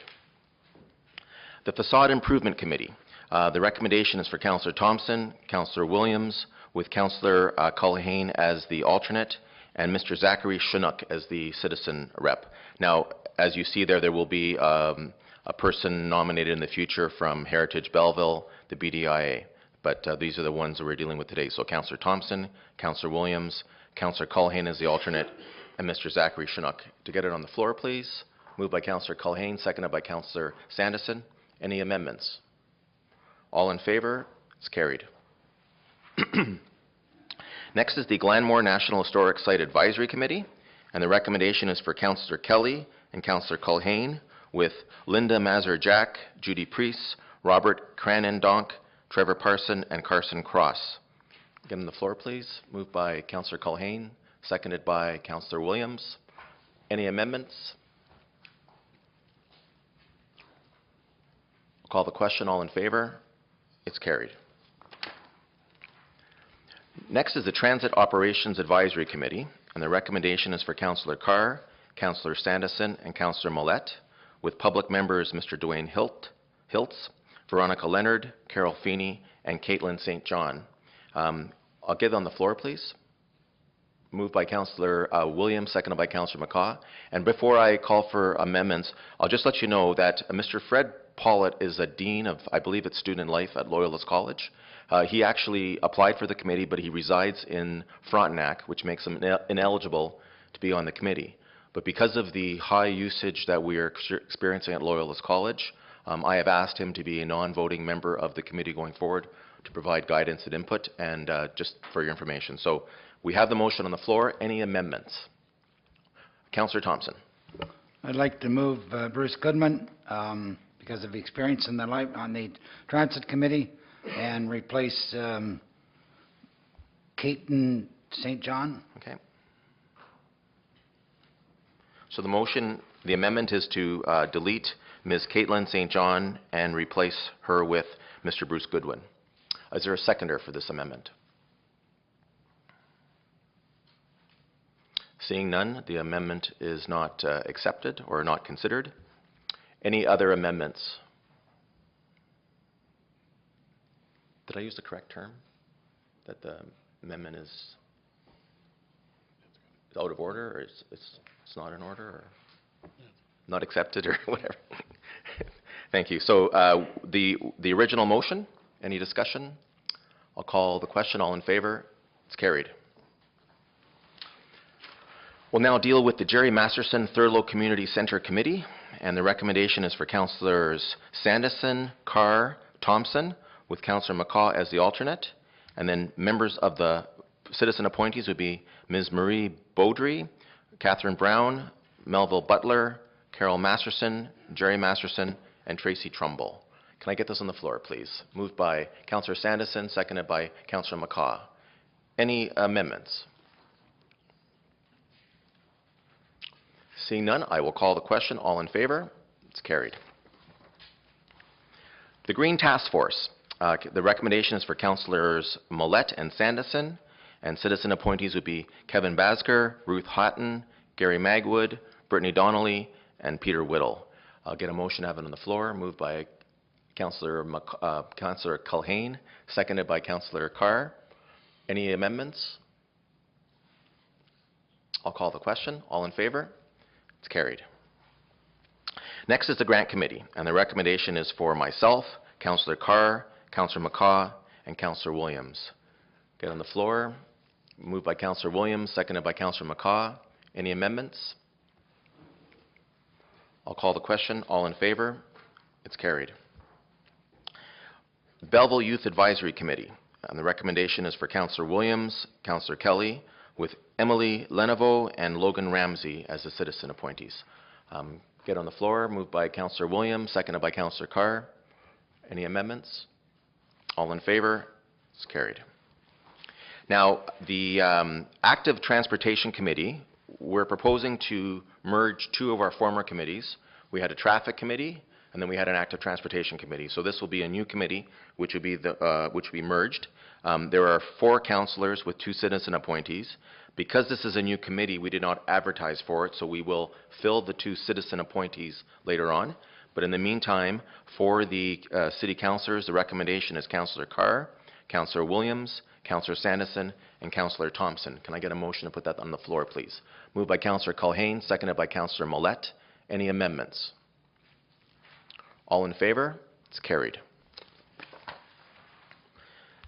A: The Facade Improvement Committee. The recommendation is for Councillor Thompson, Councillor Williams, with Councillor Culhane as the alternate, and Mr. Zachary Chinook as the citizen rep. Now, as you see there, there will be a person nominated in the future from Heritage Belleville, the BDIA, but these are the ones that we're dealing with today. So Councillor Thompson, Councillor Williams, Councillor Culhane as the alternate, and Mr. Zachary Chinook. To get it on the floor, please. Moved by Councillor Culhane, seconded by Councillor Sanderson. Any amendments? All in favor? It's carried. Next is the Glanmore National Historic Site Advisory Committee, and the recommendation is for Councillor Kelly and Councillor Culhane, with Linda Mazur-Jack, Judy Priest, Robert Cranendonk, Trevor Parson, and Carson Cross. Get on the floor, please. Moved by Councillor Culhane, seconded by Councillor Williams. Any amendments? I'll call the question. All in favor? It's carried. Next is the Transit Operations Advisory Committee, and the recommendation is for Councillor Carr, Councillor Sanderson, and Councillor Millette, with public members Mr. Dwayne Hiltz, Veronica Leonard, Carol Feeney, and Caitlin St. John. I'll give on the floor, please. Moved by Councillor Williams, seconded by Councillor McCaw. And before I call for amendments, I'll just let you know that Mr. Fred Pollitt is a dean of, I believe it's Student Life at Loyalist College. He actually applied for the committee, but he resides in Frontenac, which makes him ineligible to be on the committee. But because of the high usage that we are experiencing at Loyalist College, I have asked him to be a non-voting member of the committee going forward to provide guidance and input, and just for your information. So we have the motion on the floor. Any amendments? Councillor Thompson.
B: I'd like to move Bruce Goodman because of experience in the life on the Transit Committee, and replace Caitlin St. John.
A: Okay. So the motion, the amendment is to delete Ms. Caitlin St. John and replace her with Mr. Bruce Goodwin. Is there a seconder for this amendment? Seeing none, the amendment is not accepted or not considered. Any other amendments? Did I use the correct term? That the amendment is out of order, or it's not in order, or not accepted, or whatever? Thank you. So the original motion, any discussion? I'll call the question. All in favor? It's carried. We'll now deal with the Jerry Masterson Thurlow Community Centre Committee, and the recommendation is for Councillors Sanderson, Carr, Thompson, with Councillor McCaw as the alternate, and then members of the citizen appointees would be Ms. Marie Beaudry, Catherine Brown, Melville Butler, Carol Masterson, Jerry Masterson, and Tracy Trumbull. Can I get this on the floor, please? Moved by Councillor Sanderson, seconded by Councillor McCaw. Any amendments? Seeing none, I will call the question. All in favor? It's carried. The Green Task Force. The recommendation is for Councillors Millette and Sanderson, and citizen appointees would be Kevin Basker, Ruth Houghton, Gary Magwood, Brittany Donnelly, and Peter Whittle. I'll get a motion to have it on the floor, moved by Councillor Culhane, seconded by Councillor Carr. Any amendments? I'll call the question. All in favor? It's carried. Next is the Grant Committee, and the recommendation is for myself, Councillor Carr, Councillor McCaw, and Councillor Williams. Get on the floor. Moved by Councillor Williams, seconded by Councillor McCaw. Any amendments? I'll call the question. All in favor? It's carried. Belleville Youth Advisory Committee. And the recommendation is for Councillor Williams, Councillor Kelly, with Emily Lenovo and Logan Ramsey as the citizen appointees. Get on the floor. Moved by Councillor Williams, seconded by Councillor Carr. Any amendments? All in favor? It's carried. Now, the Active Transportation Committee, we're proposing to merge two of our former committees. We had a Traffic Committee, and then we had an Active Transportation Committee. So this will be a new committee, which will be merged. There are 4 councillors with 2 citizen appointees. Because this is a new committee, we did not advertise for it, so we will fill the 2 citizen appointees later on. But in the meantime, for the city councillors, the recommendation is Councillor Carr, Councillor Williams, Councillor Sanderson, and Councillor Thompson. Can I get a motion to put that on the floor, please? Moved by Councillor Culhane, seconded by Councillor Millette. Any amendments? All in favor? It's carried.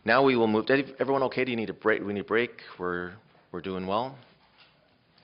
A: Now we will move. Everyone okay? Do you need a break? We need a break. We're doing well.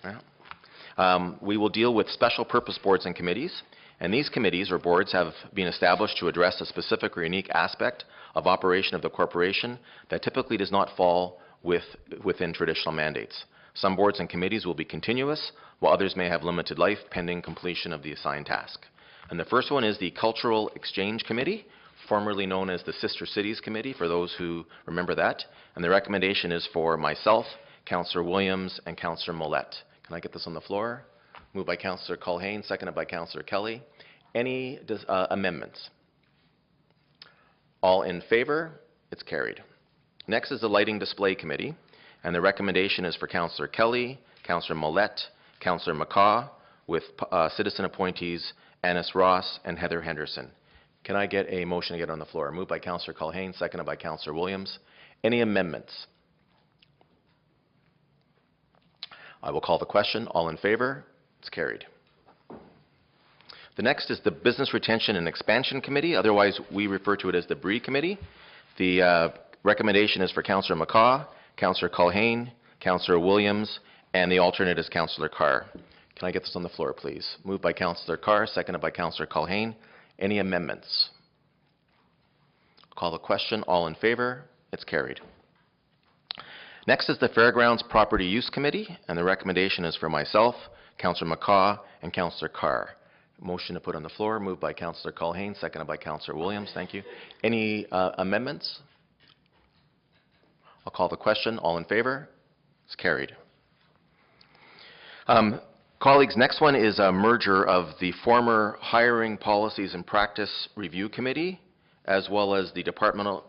A: Yeah. We will deal with special purpose boards and committees. And these committees or boards have been established to address a specific or unique aspect of operation of the corporation that typically does not fall within traditional mandates. Some boards and committees will be continuous, while others may have limited life pending completion of the assigned task. And the first one is the Cultural Exchange Committee, formerly known as the Sister Cities Committee, for those who remember that. And the recommendation is for myself, Councillor Williams, and Councillor Millette. Can I get this on the floor? Moved by Councillor Culhane, seconded by Councillor Kelly. Any amendments? All in favor? It's carried. Next is the Lighting Display Committee, and the recommendation is for Councillor Kelly, Councillor Millette, Councillor McCaw, with citizen appointees Annis Ross and Heather Henderson. Can I get a motion to get on the floor? Moved by Councillor Culhane, seconded by Councillor Williams. Any amendments? I will call the question. All in favor? It's carried. The next is the Business Retention and Expansion Committee, otherwise we refer to it as the BRE Committee. The recommendation is for Councillor McCaw, Councillor Culhane, Councillor Williams, and the alternate is Councillor Carr. Can I get this on the floor, please? Moved by Councillor Carr, seconded by Councillor Culhane. Any amendments? Call the question. All in favor? It's carried. Next is the Fairgrounds Property Use Committee, and the recommendation is for myself, Councillor McCaw, and Councillor Carr. Motion to put on the floor, moved by Councillor Culhane, seconded by Councillor Williams. Thank you. Any amendments? I'll call the question. All in favor? It's carried. Colleagues, next one is a merger of the former Hiring Policies and Practice Review Committee, as well as the Departmental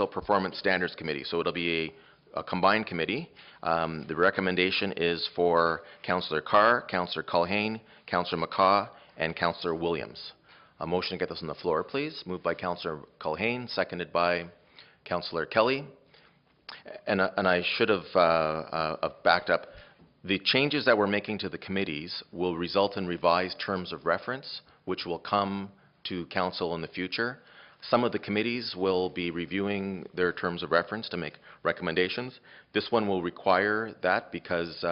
A: Performance Standards Committee. So it'll be a combined committee. The recommendation is for Councillor Carr, Councillor Culhane, Councillor McCaw, and Councillor Williams. A motion to get this on the floor, please. Moved by Councillor Culhane, seconded by Councillor Kelly. And I should have backed up. The changes that we're making to the committees will result in revised terms of reference, which will come to Council in the future. Some of the committees will be reviewing their terms of reference to make recommendations. This one will require that because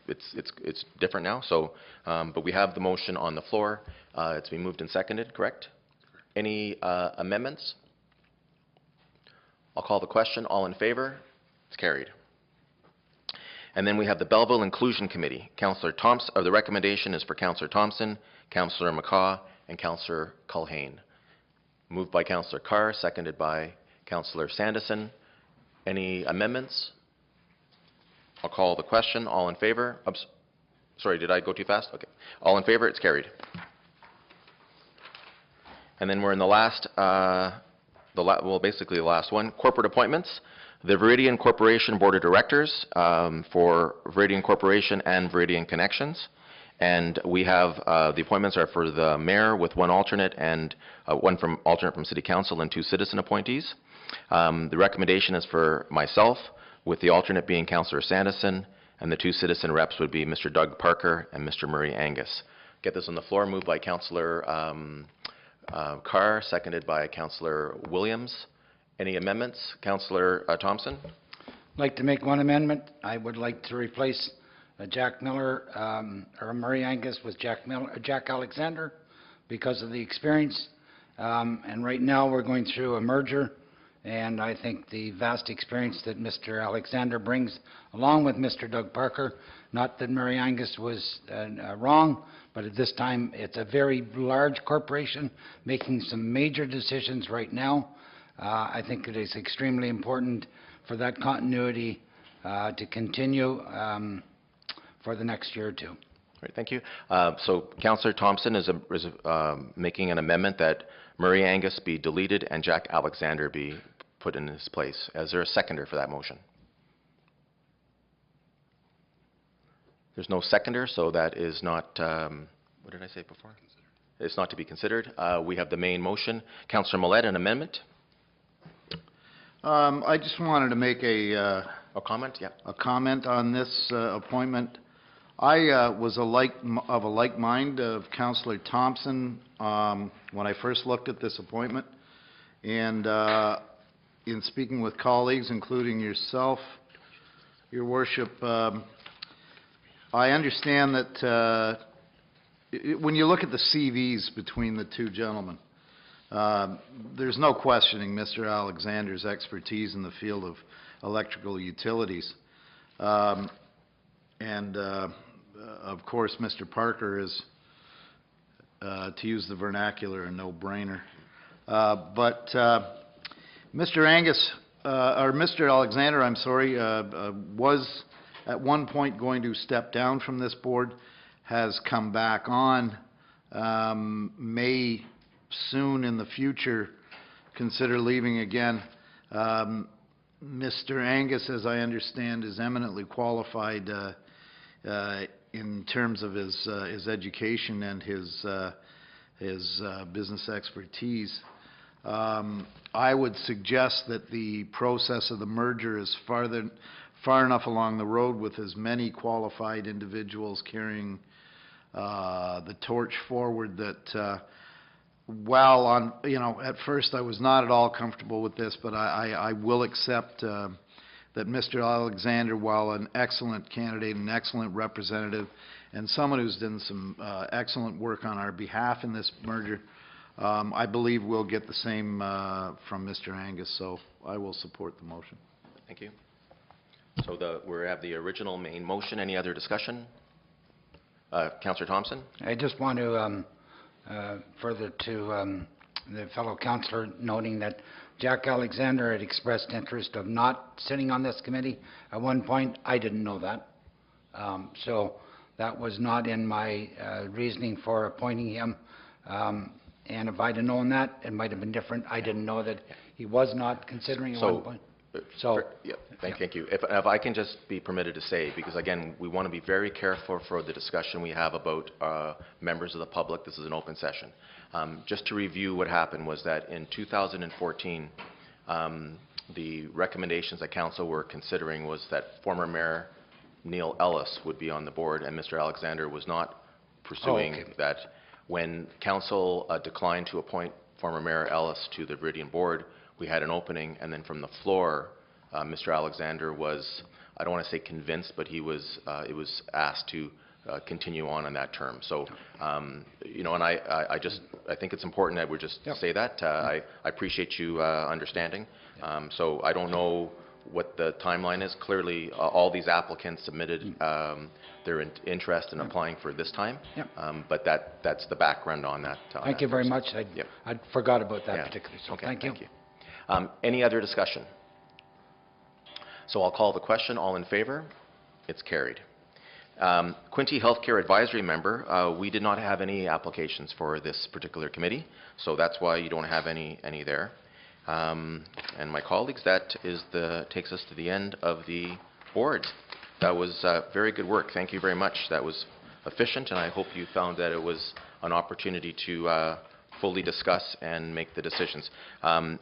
A: it's different now. So, but we have the motion on the floor. It's been moved and seconded, correct? Any amendments? I'll call the question. All in favor? It's carried. And then we have the Belleville Inclusion Committee. Councillor Thompson, the recommendation is for Councillor Thompson, Councillor McCaw, and Councillor Culhane. Moved by Councillor Carr, seconded by Councillor Sanderson. Any amendments? I'll call the question. All in favor? Sorry, did I go too fast? Okay. All in favor? It's carried. And then we're in the last, basically the last one, corporate appointments. The Viridian Corporation Board of Directors for Viridian Corporation and Viridian Connections. And we have, the appointments are for the mayor with one alternate and one alternate from City Council and 2 citizen appointees. The recommendation is for myself, with the alternate being Councillor Sanderson, and the 2 citizen reps would be Mr. Doug Parker and Mr. Murray Angus. Get this on the floor, moved by Councillor Carr, seconded by Councillor Williams. Any amendments? Councillor Thompson?
B: I'd like to make one amendment. I would like to replace Jack Miller, or Murray Angus with Jack Alexander because of the experience. And right now, we're going through a merger, and I think the vast experience that Mr. Alexander brings, along with Mr. Doug Parker, not that Murray Angus was wrong, but at this time, it's a very large corporation making some major decisions right now. I think it is extremely important for that continuity to continue for the next year or two.
A: Great, thank you. So Councillor Thompson is making an amendment that Murray Angus be deleted and Jack Alexander be put in his place. Is there a seconder for that motion? There's no seconder, so that is not, what did I say before? It's not to be considered. We have the main motion. Councillor Millette, an amendment?
D: I just wanted to make
A: A comment? Yeah.
D: a comment on this appointment. I was of a like mind of Councillor Thompson when I first looked at this appointment, and in speaking with colleagues, including yourself, Your Worship, I understand that when you look at the CVs between the two gentlemen, there's no questioning Mr. Alexander's expertise in the field of electrical utilities. Of course, Mr. Parker is, to use the vernacular, a no-brainer. But Mr. Angus, or Mr. Alexander, I'm sorry, was at one point going to step down from this board, has come back on, may soon in the future consider leaving again. Mr. Angus, as I understand, is eminently qualified in terms of his education and his business expertise. I would suggest that the process of the merger is far enough along the road with as many qualified individuals carrying the torch forward that while at first I was not at all comfortable with this, but I will accept that Mr. Alexander, while an excellent candidate, an excellent representative, and someone who's done some excellent work on our behalf in this merger, I believe we'll get the same from Mr. Angus, so I will support the motion.
A: Thank you. So we have the original main motion. Any other discussion? Councillor Thompson?
B: I just want to further to the fellow councillor noting that Jack Alexander had expressed interest of not sitting on this committee. At one point, I didn't know that. So that was not in my reasoning for appointing him. And if I'd have known that, it might have been different. I didn't know that he was not considering at one point.
A: Thank you. If I can just be permitted to say, because again, we want to be very careful for the discussion we have about members of the public. This is an open session. Just to review what happened was that in 2014, the recommendations that council were considering was that former Mayor Neil Ellis would be on the board, and Mr. Alexander was not pursuing that. When council declined to appoint former Mayor Ellis to the Viridian board, we had an opening, and then from the floor, Mr. Alexander was, I don't want to say convinced, but he was, it was asked to continue on in that term. So, and I think it's important that we just say that. I appreciate you understanding. So I don't know what the timeline is. Clearly, all these applicants submitted their interest in applying for this time. But that's the background on that.
B: Thank you very much. I forgot about that particularly. So
A: okay,
B: thank you.
A: Any other discussion? So I'll call the question. All in favor? It's carried. Quinte Healthcare Advisory Member, we did not have any applications for this particular committee, so that's why you don't have any there. And my colleagues, that is takes us to the end of the board. That was very good work. Thank you very much. That was efficient, and I hope you found that it was an opportunity to fully discuss and make the decisions.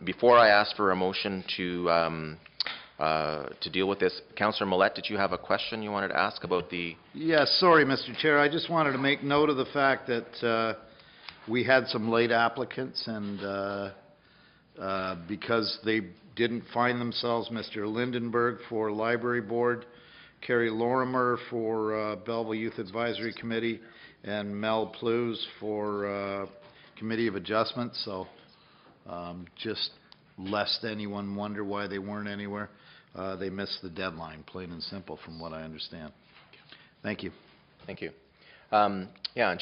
A: Before I ask for a motion to deal with this, Councillor Millette, did you have a question you wanted to ask about the...
D: Yes, sorry, Mr. Chair. I just wanted to make note of the fact that we had some late applicants, and because they didn't find themselves, Mr. Lindenberg for Library Board, Carrie Lorimer for Belleville Youth Advisory Committee, and Mel Plews for Committee of Adjustment. So just lest anyone wonder why they weren't anywhere, they missed the deadline, plain and simple, from what I understand. Thank you.
A: Thank you. Yeah,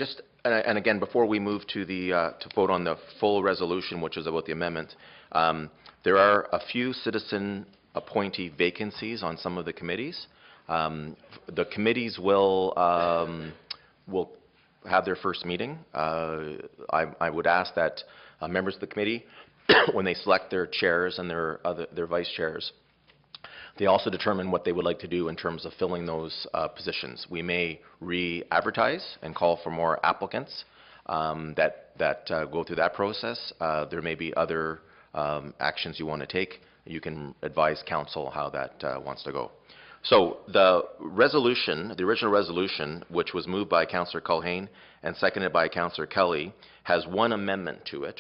A: and again, before we move to to vote on the full resolution, which is about the amendment, there are a few citizen appointee vacancies on some of the committees. The committees will have their first meeting. I would ask that members of the committee, when they select their chairs and their vice chairs, they also determine what they would like to do in terms of filling those positions. We may re-advertise and call for more applicants that go through that process. There may be other actions you want to take. You can advise council how that wants to go. So the resolution, the original resolution, which was moved by Councillor Culhane and seconded by Councillor Kelly, has one amendment to it,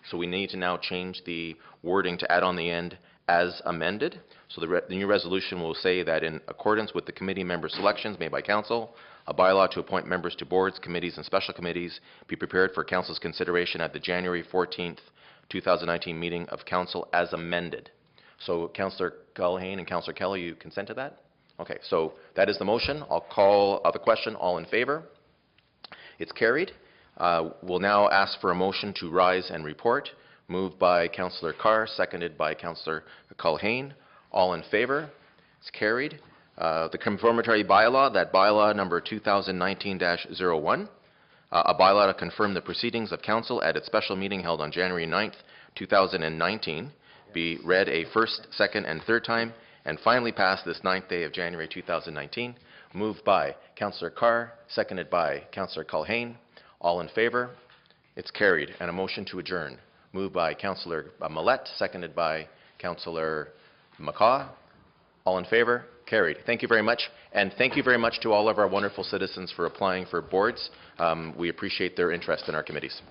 A: so we need to now change the wording to add on the end as amended. So the new resolution will say that in accordance with the committee member selections made by council, a bylaw to appoint members to boards, committees, and special committees be prepared for council's consideration at the January 14th, 2019 meeting of council as amended. So Councillor Culhane and Councillor Kelly, you consent to that? Okay, so that is the motion. I'll call the question. All in favor? It's carried. We'll now ask for a motion to rise and report. Moved by Councillor Carr, seconded by Councillor Culhane. All in favor? It's carried. The confirmatory bylaw, that bylaw number 2019-01, a bylaw to confirm the proceedings of council at its special meeting held on January 9th, 2019, be read a first, second, and third time, and finally passed this 9th day of January 2019. Moved by Councillor Carr, seconded by Councillor Culhane. All in favor? It's carried. And a motion to adjourn. Moved by Councillor Millette, seconded by Councillor McCaw. All in favor? Carried. Thank you very much. And thank you very much to all of our wonderful citizens for applying for boards. We appreciate their interest in our committees.